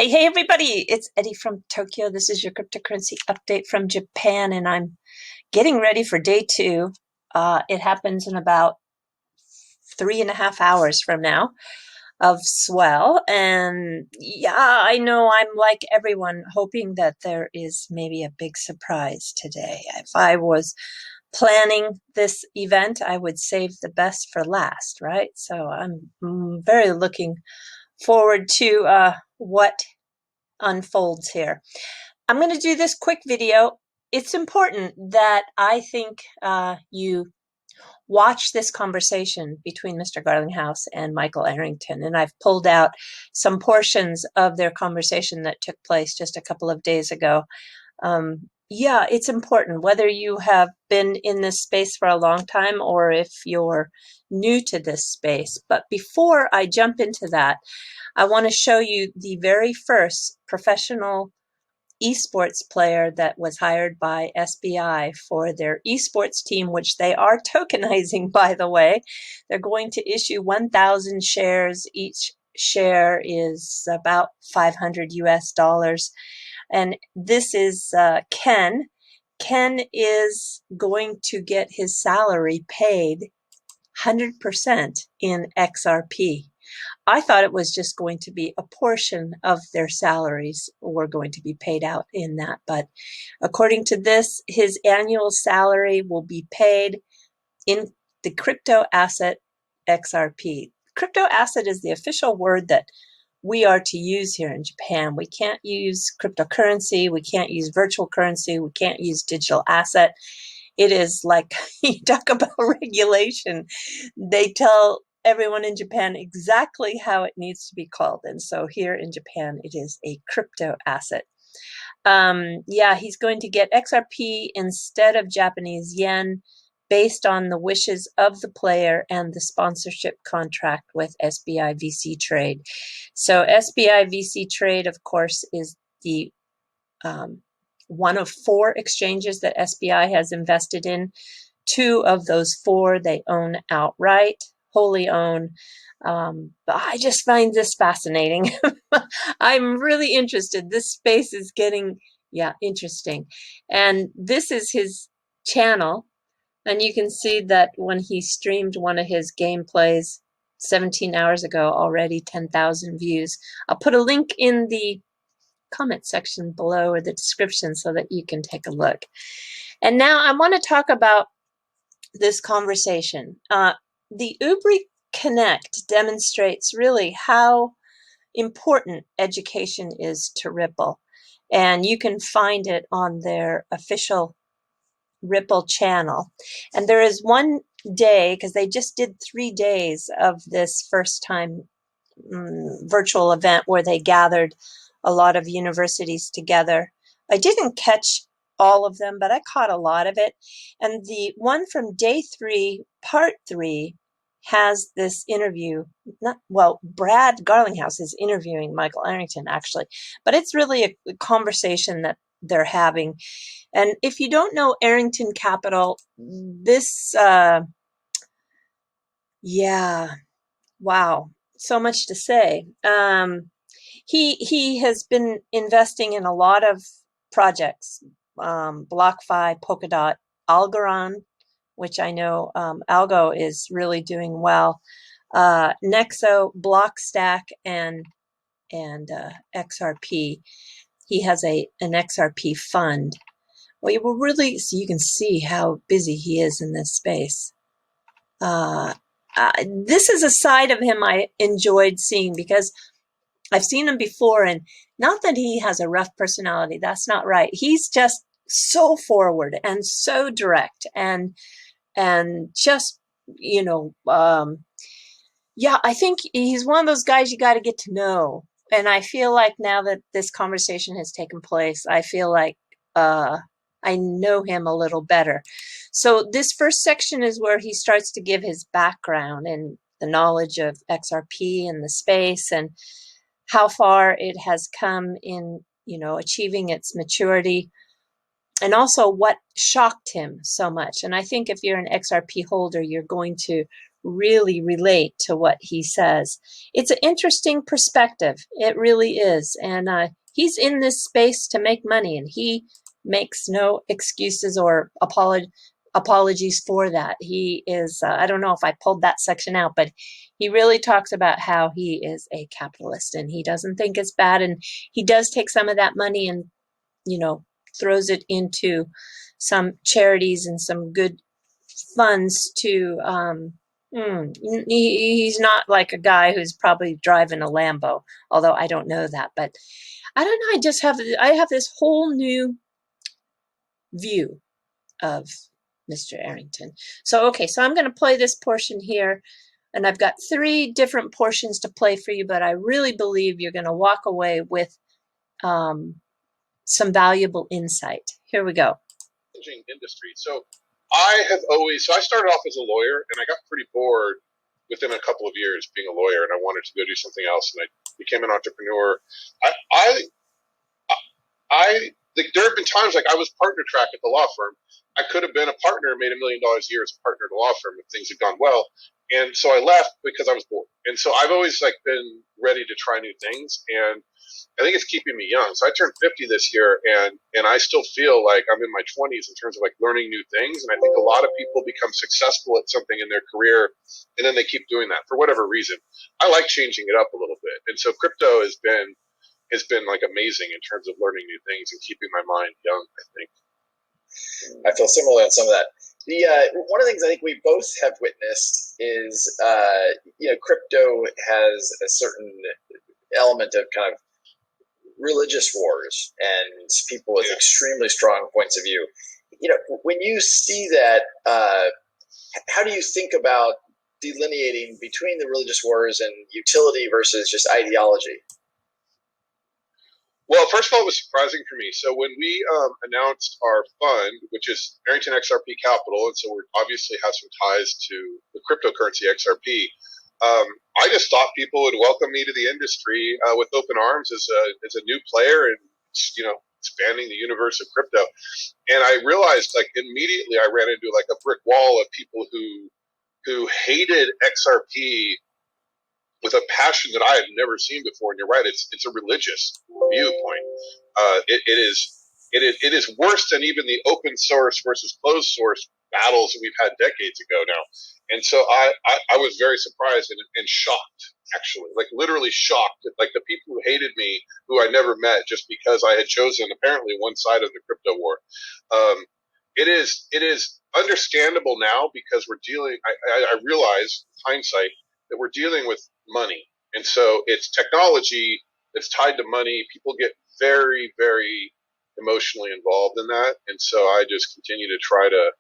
Hey, everybody, it's Eddie from Tokyo. This is your cryptocurrency update from Japan, and I'm getting ready for day two. It happens in about 3.5 hours from now of swell. And yeah, I know I'm like everyone, hoping that there is maybe a big surprise today. If I was planning this event, I would save the best for last, right? So I'm very looking forward to what unfolds here. I'm going to do this quick video. It's important that I think you watch this conversation between Mr. Garlinghouse and Michael Arrington. And I've pulled out some portions of their conversation that took place just a couple of days ago. Yeah, it's important whether you have been in this space for a long time or if you're new to this space. But before I jump into that, I want to show you the very first professional esports player that was hired by SBI for their esports team, which they are tokenizing, by the way. They're going to issue 1,000 shares. Each share is about 500 US dollars. And this is Ken. Ken is going to get his salary paid 100% in XRP. I thought it was just going to be a portion of their salaries were going to be paid out in that. But according to this, his annual salary will be paid in the crypto asset XRP. Crypto asset is the official word that we are to use here in Japan. We can't use cryptocurrency. We can't use virtual currency. We can't use digital asset. It is like, you talk about regulation. They tell everyone in Japan exactly how it needs to be called. And so here in Japan, it is a crypto asset. Yeah, he's going to get XRP instead of Japanese yen based on the wishes of the player and the sponsorship contract with SBI VC Trade. So SBI VC Trade, of course, is the one of 4 exchanges that SBI has invested in. 2 of those 4 they own outright, wholly own. But I just find this fascinating. I'm really interested. This space is getting, interesting. And this is his channel. And you can see that when he streamed one of his gameplays 17 hours ago, already 10,000 views. I'll put a link in the comment section below or the description so that you can take a look. And now I want to talk about this conversation. The Ubri Connect demonstrates really how important education is to Ripple. And you can find it on their official Ripple channel. And there is one day, because they just did 3 days of this first time virtual event where they gathered a lot of universities together. I didn't catch all of them, but I caught a lot of it. And the one from day 3, part 3, has this interview. Brad Garlinghouse is interviewing Michael Arrington, actually, but it's really a conversation that they're having. And if you don't know Arrington Capital, this, wow, so much to say. He has been investing in a lot of projects, BlockFi, Polkadot, Algorand, which I know Algo is really doing well, Nexo, Blockstack, and XRP. He has an XRP fund. Well, you will really, so you can see how busy he is in this space. This is a side of him I enjoyed seeing because I've seen him before, and not that he has a rough personality. That's not right. He's just so forward and so direct and just, I think he's one of those guys you got to get to know. And I feel like now that this conversation has taken place, I feel like I know him a little better. So this first section is where he starts to give his background and the knowledge of XRP and the space and how far it has come in, achieving its maturity, and also what shocked him so much. And I think if you're an XRP holder, you're going to really relate to what he says. It's an interesting perspective. It really is. And he's in this space to make money, and he makes no excuses or apologies for that. He is, I don't know if I pulled that section out, but he really talks about how he is a capitalist and he doesn't think it's bad. And he does take some of that money and, throws it into some charities and some good funds to, he's not like a guy who's probably driving a Lambo, although I don't know that. But I don't know, I have this whole new view of Mr. Arrington. So I'm going to play this portion here, and I've got 3 different portions to play for you, but I really believe you're going to walk away with some valuable insight. Here we go. Industry. So I started off as a lawyer, and I got pretty bored within a couple of years being a lawyer, and I wanted to go do something else, and I became an entrepreneur. There have been times like I was partner track at the law firm. I could have been a partner and made $1 million a year as a partner at a law firm if things had gone well. And so I left because I was bored. And so I've always been ready to try new things. And I think it's keeping me young. So I turned 50 this year, and I still feel like I'm in my 20s in terms of learning new things. And I think a lot of people become successful at something in their career, and then they keep doing that for whatever reason. I like changing it up a little bit. And so crypto has been amazing in terms of learning new things and keeping my mind young, I think. I feel similarly on some of that. One of the things I think we both have witnessed is, crypto has a certain element of kind of religious wars and people with extremely strong points of view. When you see that, how do you think about delineating between the religious wars and utility versus just ideology? Well, first of all, it was surprising for me. So when we announced our fund, which is Arrington XRP Capital, and so we obviously have some ties to the cryptocurrency XRP, I just thought people would welcome me to the industry with open arms as a new player and expanding the universe of crypto. And I realized immediately I ran into a brick wall of people who hated XRP with a passion that I had never seen before. And you're right, it's a religious viewpoint. It is worse than even the open source versus closed source battles that we've had decades ago now. And so I was very surprised and shocked, actually, literally shocked at the people who hated me, who I never met just because I had chosen apparently one side of the crypto war. It is understandable now because we're dealing, I realize, hindsight, that we're dealing with money. And so it's technology that's tied to money. People get very, very emotionally involved in that. And so I just continue to try to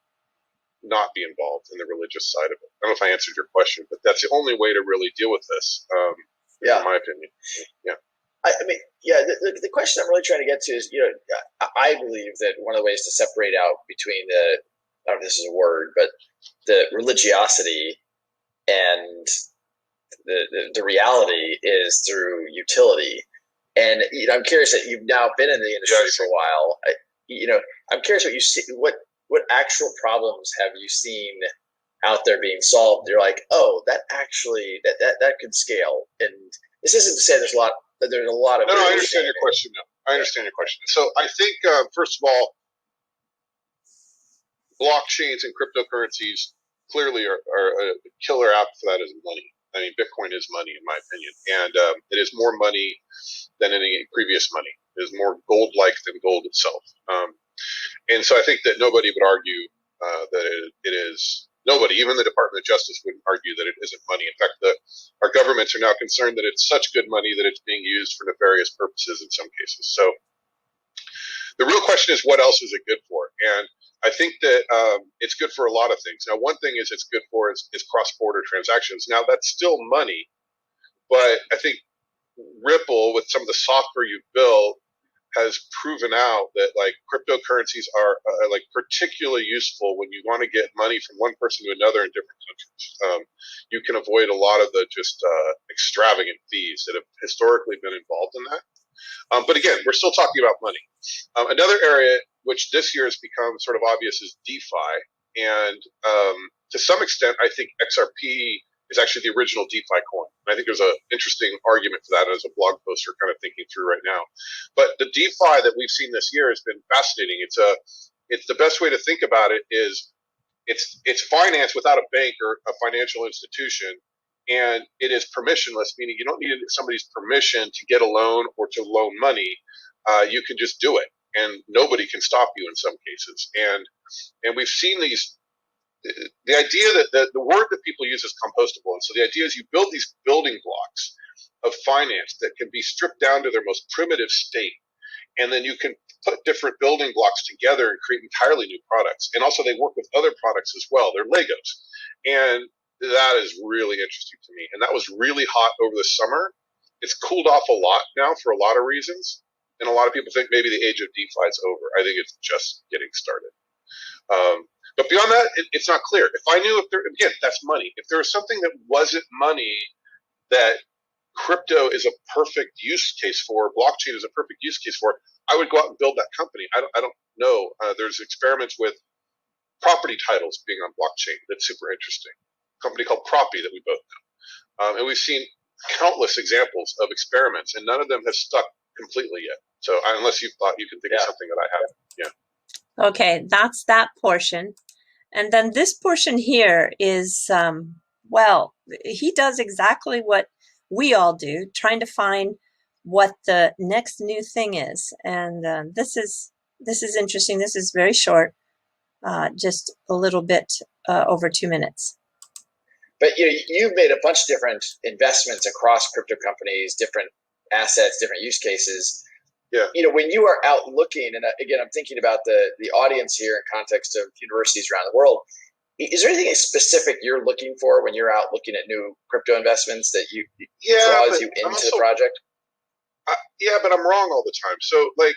not be involved in the religious side of it. I don't know if I answered your question, but that's the only way to really deal with this, in my opinion. Yeah. The question I'm really trying to get to is, I believe that one of the ways to separate out between I don't know if this is a word, but the religiosity and the reality is through utility. And I'm curious that you've now been in the industry for a while. I'm curious what you see. What actual problems have you seen out there being solved? You're like, oh, that actually that could scale. And this isn't to say there's a lot of. No, I understand your question. No, I understand your question. So I think first of all, blockchains and cryptocurrencies clearly are a killer app for that is money. I mean, Bitcoin is money, in my opinion, and it is more money than any previous money. It is more gold-like than gold itself. And so I think that nobody would argue that it is. Nobody, even the Department of Justice, wouldn't argue that it isn't money. In fact, our governments are now concerned that it's such good money that it's being used for nefarious purposes in some cases. So the real question is, what else is it good for? And I think that it's good for a lot of things. Now, one thing it's good for is cross-border transactions. Now, that's still money, but I think Ripple, with some of the software you built, has proven out that cryptocurrencies are particularly useful when you want to get money from one person to another in different countries. You can avoid a lot of the just extravagant fees that have historically been involved in that. But again, we're still talking about money. Another area which this year has become sort of obvious is DeFi. And to some extent, I think XRP is actually the original DeFi coin. And I think there's an interesting argument for that as a blog post we're kind of thinking through right now. But the DeFi that we've seen this year has been fascinating. It's the best way to think about it is it's finance without a bank or a financial institution, and it is permissionless, meaning you don't need somebody's permission to get a loan or to loan money. You can just do it, and nobody can stop you in some cases. And we've seen these. The idea that the word that people use is compostable, and so the idea is you build these building blocks of finance that can be stripped down to their most primitive state, and then you can put different building blocks together and create entirely new products. And also they work with other products as well. They're Legos. And that is really interesting to me. And that was really hot over the summer. It's cooled off a lot now for a lot of reasons. And a lot of people think maybe the age of DeFi is over. I think it's just getting started. But beyond that, it's not clear. If I knew again, that's money. If there was something that wasn't money that crypto is a perfect use case for, blockchain is a perfect use case for, I would go out and build that company. I don't know. There's experiments with property titles being on blockchain that's super interesting. A company called Proppy that we both know. And we've seen countless examples of experiments, and none of them have stuck completely yet. So unless you thought you could think of something that I haven't. Yeah. Okay, that's that portion. And then this portion here is, well, he does exactly what we all do, trying to find what the next new thing is. And this is interesting. This is very short, just a little bit over 2 minutes. But you've made a bunch of different investments across crypto companies, different assets, different use cases. Yeah. When you are out looking, and again, I'm thinking about the audience here in context of universities around the world. Is there anything specific you're looking for when you're out looking at new crypto investments that draws you into the project? Yeah, but I'm wrong all the time. So we're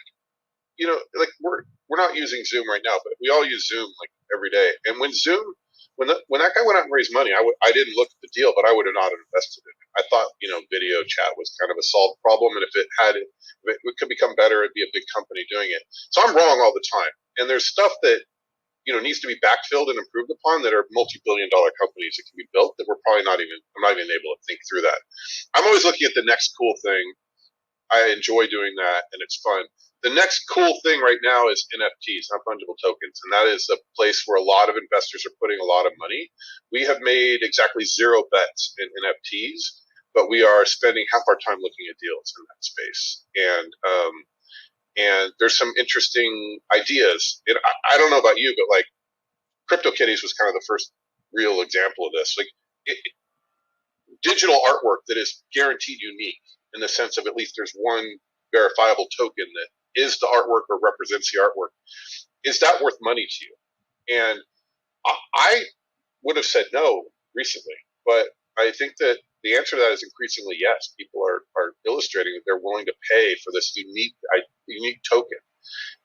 not using Zoom right now, but we all use Zoom like every day. And when that guy went out and raised money, I didn't look at the deal, but I would have not invested in it. I thought video chat was kind of a solved problem, and if it could become better, it'd be a big company doing it. So I'm wrong all the time. And there's stuff that needs to be backfilled and improved upon that are multi-billion-dollar companies that can be built that I'm not even able to think through that. I'm always looking at the next cool thing. I enjoy doing that, and it's fun. The next cool thing right now is NFTs, non-fungible tokens, and that is a place where a lot of investors are putting a lot of money. We have made exactly 0 bets in NFTs, but we are spending half our time looking at deals in that space. And there's some interesting ideas. And I don't know about you, but like CryptoKitties was kind of the first real example of this. Digital artwork that is guaranteed unique in the sense of at least there's one verifiable token that is the artwork or represents the artwork. Is that worth money to you? And I would have said no recently, but I think that the answer to that is increasingly yes. People are illustrating that they're willing to pay for this unique token,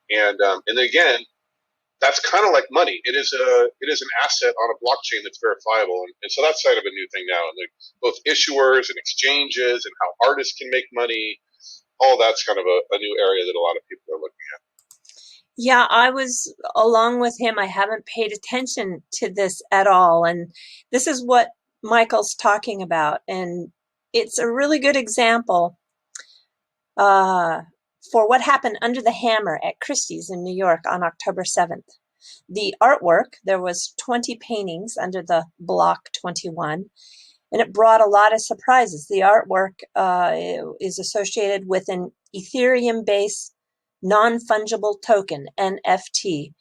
and again, that's kind of like money. It is an asset on a blockchain that's verifiable, and so that's kind of a new thing now. And both issuers and exchanges and how artists can make money, all that's kind of a new area that a lot of people are looking at. Yeah, I was along with him. I haven't paid attention to this at all, and this is what Michael's talking about, and it's a really good example for what happened under the hammer at Christie's in New York on October 7th. The artwork, there was 20 paintings under the block 21, and it brought a lot of surprises. The artwork is associated with an Ethereum-based non-fungible token, NFT,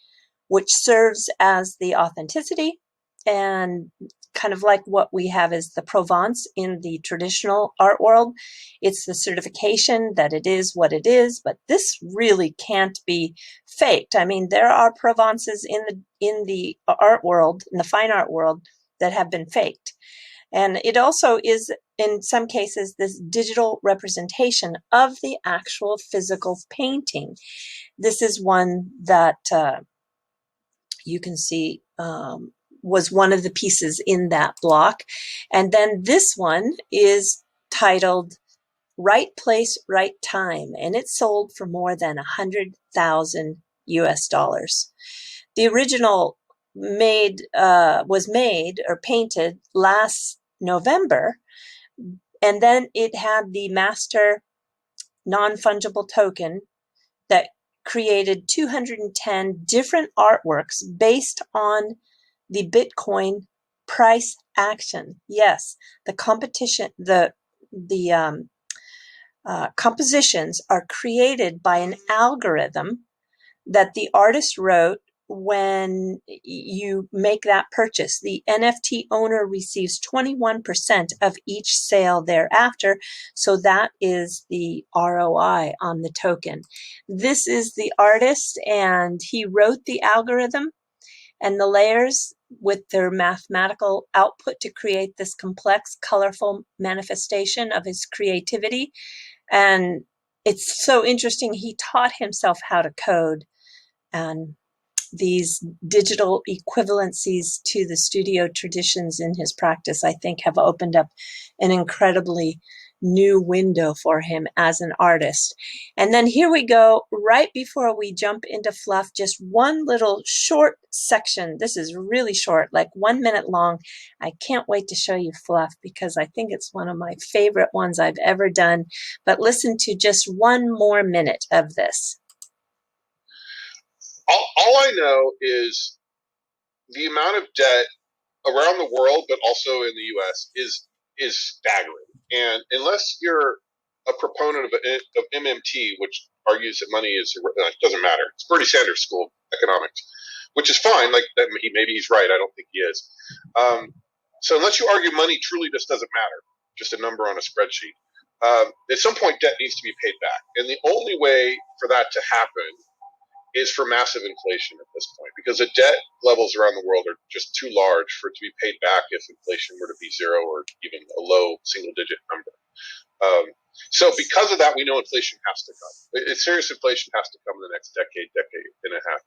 which serves as the authenticity and kind of like what we have as the Provence in the traditional art world. It's the certification that it is what it is, but this really can't be faked. I mean, there are Provences in the art world, in the fine art world, that have been faked. And it also is, in some cases, this digital representation of the actual physical painting. This is one that you can see was one of the pieces in that block. And then this one is titled Right Place, Right Time, and it sold for more than $100,000 US. The original was made or painted last November, and then it had the master non-fungible token that created 210 different artworks based on the Bitcoin price action. Yes, the competition, the compositions are created by an algorithm that the artist wrote. When you make that purchase, the NFT owner receives 21% of each sale thereafter. So that is the ROI on the token. This is the artist, and he wrote the algorithm and the layers with their mathematical output to create this complex, colorful manifestation of his creativity. And it's so interesting. He taught himself how to code, and these digital equivalencies to the studio traditions in his practice, I think, have opened up an incredibly new window for him as an artist. And then here we go, right before we jump into fluff, just one little short section. This is really short, like 1 minute long. I can't wait to show you fluff because I think it's one of my favorite ones I've ever done. But listen to just one more minute of this. All I know is the amount of debt around the world, but also in the U.S., is staggering. And unless you're a proponent of MMT, which argues that money doesn't matter, it's Bernie Sanders' school of economics, which is fine. Like maybe he's right. I don't think he is. So unless you argue money truly just doesn't matter, just a number on a spreadsheet, at some point debt needs to be paid back, and the only way for that to happen is for massive inflation at this point, because the debt levels around the world are just too large for it to be paid back if inflation were to be zero or even a low single-digit number. So because of that, we know inflation has to come. Serious inflation has to come in the next decade and a half.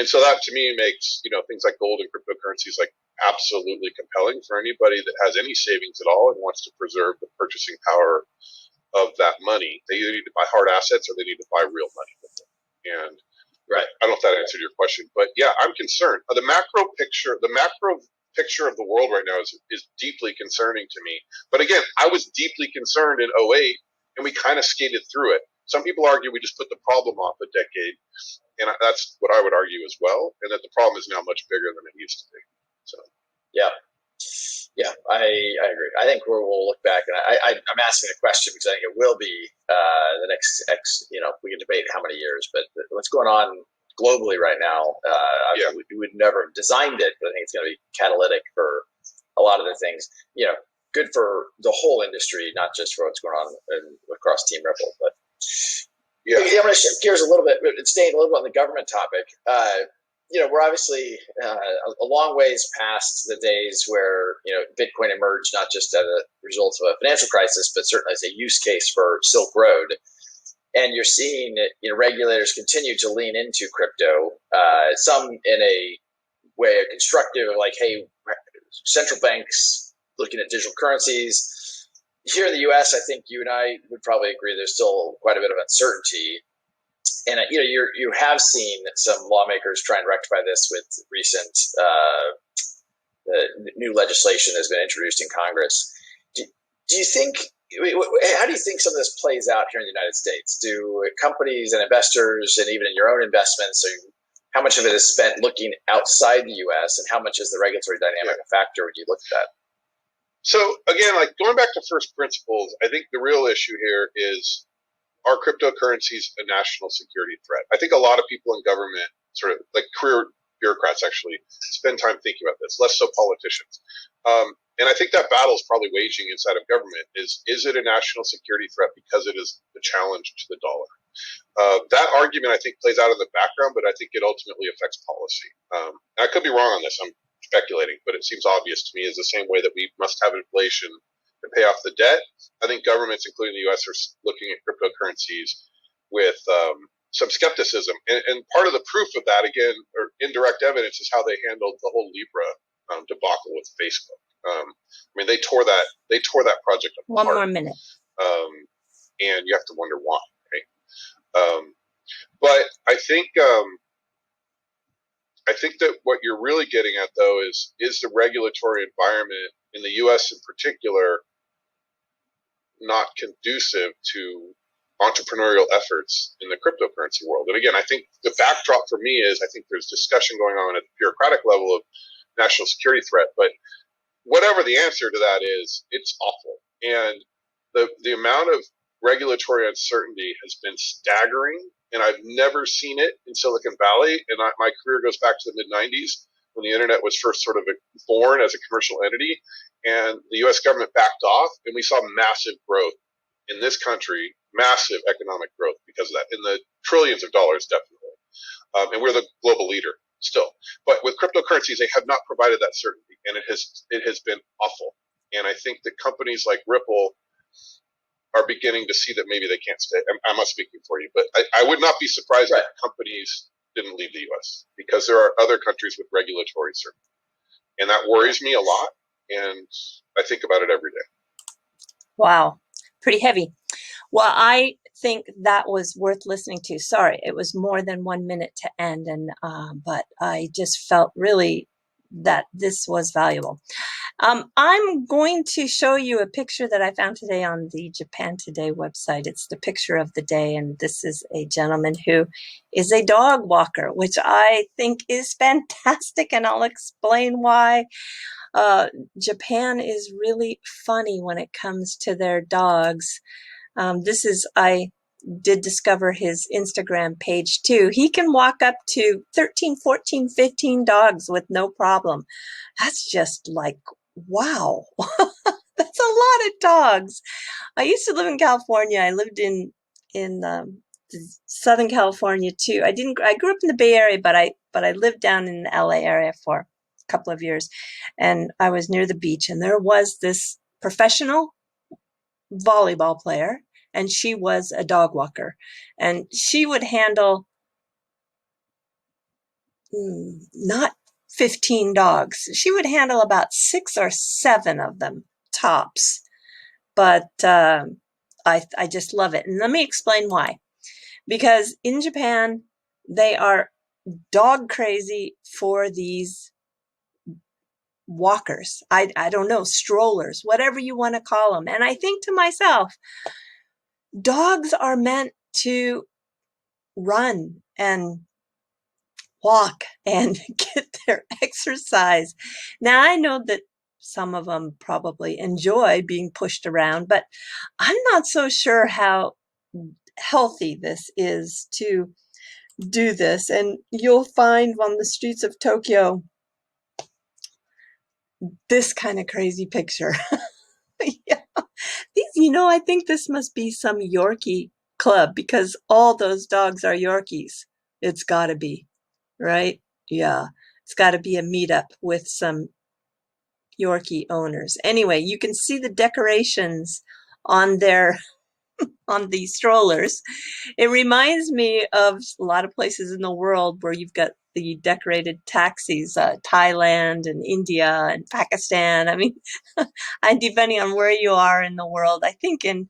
And so that, to me, makes things like gold and cryptocurrencies like absolutely compelling for anybody that has any savings at all and wants to preserve the purchasing power of that money. They either need to buy hard assets or they need to buy real money with them. And right, I don't know if that answered your question, but yeah, I'm concerned. The macro picture of the world right now is deeply concerning to me. But again, I was deeply concerned in 2008, and we kind of skated through it. Some people argue we just put the problem off a decade, and that's what I would argue as well, and that the problem is now much bigger than it used to be. So, yeah. Yeah, I agree. I think we'll look back, and I'm asking a question because I think it will be the next we can debate how many years, but what's going on globally right now, we would never have designed it, but I think it's going to be catalytic for a lot of the things, good for the whole industry, not just for what's going on across Team Ripple. But yeah, I'm going to shift gears a little bit, staying a little bit on the government topic. We're obviously a long ways past the days where Bitcoin emerged not just as a result of a financial crisis, but certainly as a use case for Silk Road. And you're seeing regulators continue to lean into crypto, some in a way of constructive, like, hey, central banks looking at digital currencies. Here in the U.S., I think you and I would probably agree there's still quite a bit of uncertainty. And you have seen some lawmakers try and rectify this with recent new legislation that's been introduced in Congress. Do you think? How do you think some of this plays out here in the United States? Do companies and investors, and even in your own investments, how much of it is spent looking outside the U.S. and how much is the regulatory dynamic a factor when you look at that? So again, like going back to first principles, I think the real issue here is, are cryptocurrencies a national security threat? I think a lot of people in government, sort of like career bureaucrats, actually spend time thinking about this, less so politicians. And I think that battle is probably waging inside of government. Is it a national security threat because it is the challenge to the dollar? That argument, I think, plays out in the background, but I think it ultimately affects policy. I could be wrong on this. I'm speculating, but it seems obvious to me is the same way that we must have inflation to pay off the debt. I think governments, including the U.S., are looking at cryptocurrencies with some skepticism. And part of the proof of that, again, or indirect evidence, is how they handled the whole Libra debacle with Facebook. I mean, they tore that project apart. 1 more minute. And you have to wonder why, right? But I think I think that what you're really getting at, though, is the regulatory environment in the U.S. in particular not conducive to entrepreneurial efforts in the cryptocurrency world. And again, I think the backdrop for me is I think there's discussion going on at the bureaucratic level of national security threat, but whatever the answer to that is, it's awful. And the amount of regulatory uncertainty has been staggering, and I've never seen it in Silicon Valley. And my career goes back to the mid-90s when the internet was first sort of born as a commercial entity, and the U.S. government backed off, and we saw massive growth in this country, massive economic growth because of that, in the trillions of dollars, definitely. And we're the global leader still. But with cryptocurrencies, they have not provided that certainty, and it has been awful. And I think that companies like Ripple are beginning to see that maybe they can't stay. I'm not speaking for you, but I would not be surprised if companies didn't leave the U.S. because there are other countries with regulatory certainty. And that worries me a lot, and I think about it every day. Wow, pretty heavy. Well, I think that was worth listening to. Sorry, it was more than 1 minute to end, and but I just felt really that this was valuable. I'm going to show you a picture that I found today on the Japan Today website. It's the picture of the day, and this is a gentleman who is a dog walker, which I think is fantastic, and I'll explain why. Japan is really funny when it comes to their dogs. I did discover his Instagram page too. He can walk up to 13, 14, 15 dogs with no problem. That's just like, wow, that's a lot of dogs. I used to live in California. I lived in Southern California too. I grew up in the Bay Area, but I lived down in the LA area for a couple of years, and I was near the beach, and there was this professional volleyball player, and she was a dog walker, and she would handle not 15 dogs. She would handle about 6 or 7 of them tops. But I just love it. And let me explain why. Because in Japan, they are dog crazy for these walkers. I don't know, strollers, whatever you want to call them. And I think to myself, dogs are meant to run and walk and get their exercise. Now, I know that some of them probably enjoy being pushed around, but I'm not so sure how healthy this is to do this. And you'll find on the streets of Tokyo this kind of crazy picture. Yeah. I think this must be some Yorkie club because all those dogs are Yorkies. It's got to be, right? Yeah. It's got to be a meetup with some Yorkie owners. Anyway, you can see the decorations on these strollers. It reminds me of a lot of places in the world where you've got the decorated taxis, Thailand and India and Pakistan. I mean, and depending on where you are in the world, I think in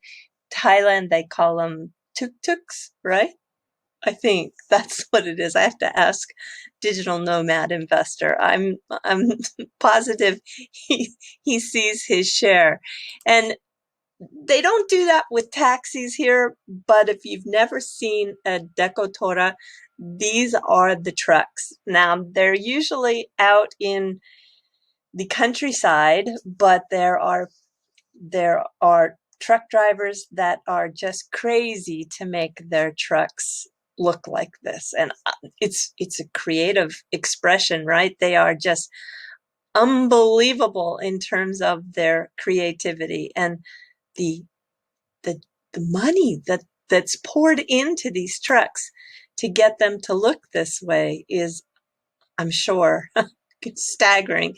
Thailand they call them tuk-tuks, right? I think that's what it is. I have to ask Digital Nomad Investor. I'm positive he sees his share. And they don't do that with taxis here, but if you've never seen a Decotora, these are the trucks. Now, they're usually out in the countryside, but there are truck drivers that are just crazy to make their trucks look like this. And it's a creative expression, right? They are just unbelievable in terms of their creativity and the money that's poured into these trucks to get them to look this way is, I'm sure, staggering.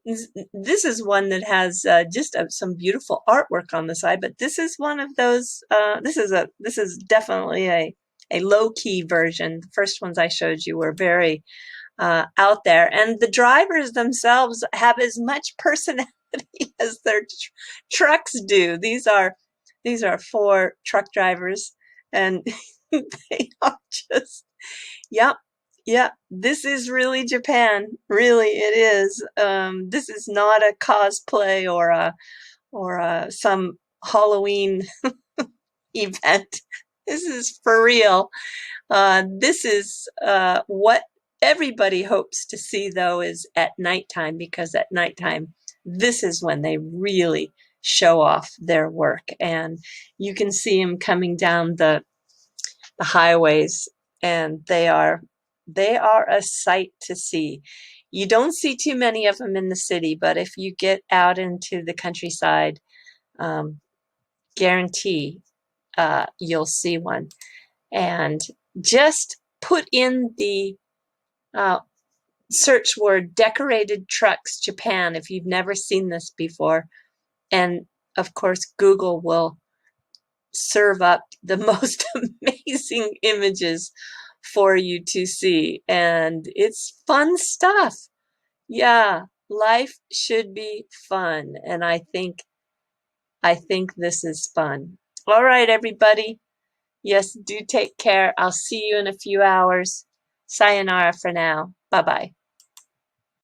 This is one that has just some beautiful artwork on the side, but this is one of those. This is definitely a low-key version. The first ones I showed you were very out there, and the drivers themselves have as much personality as their trucks do. These are 4 truck drivers, and they are just, yep. Yeah, this is really Japan. Really, it is. This is not a cosplay or some Halloween event. This is for real. This is what everybody hopes to see, though, is at nighttime, because at nighttime, this is when they really show off their work. And you can see them coming down the highways, and they are a sight to see. You don't see too many of them in the city, but if you get out into the countryside, um, guarantee you'll see one. And just put in the uh, search word decorated trucks Japan if you've never seen this before. And of course, Google will serve up the most amazing images for you to see. And it's fun stuff. Yeah, life should be fun. And I think this is fun. All right, everybody. Yes, do take care. I'll see you in a few hours. Sayonara for now. Bye-bye.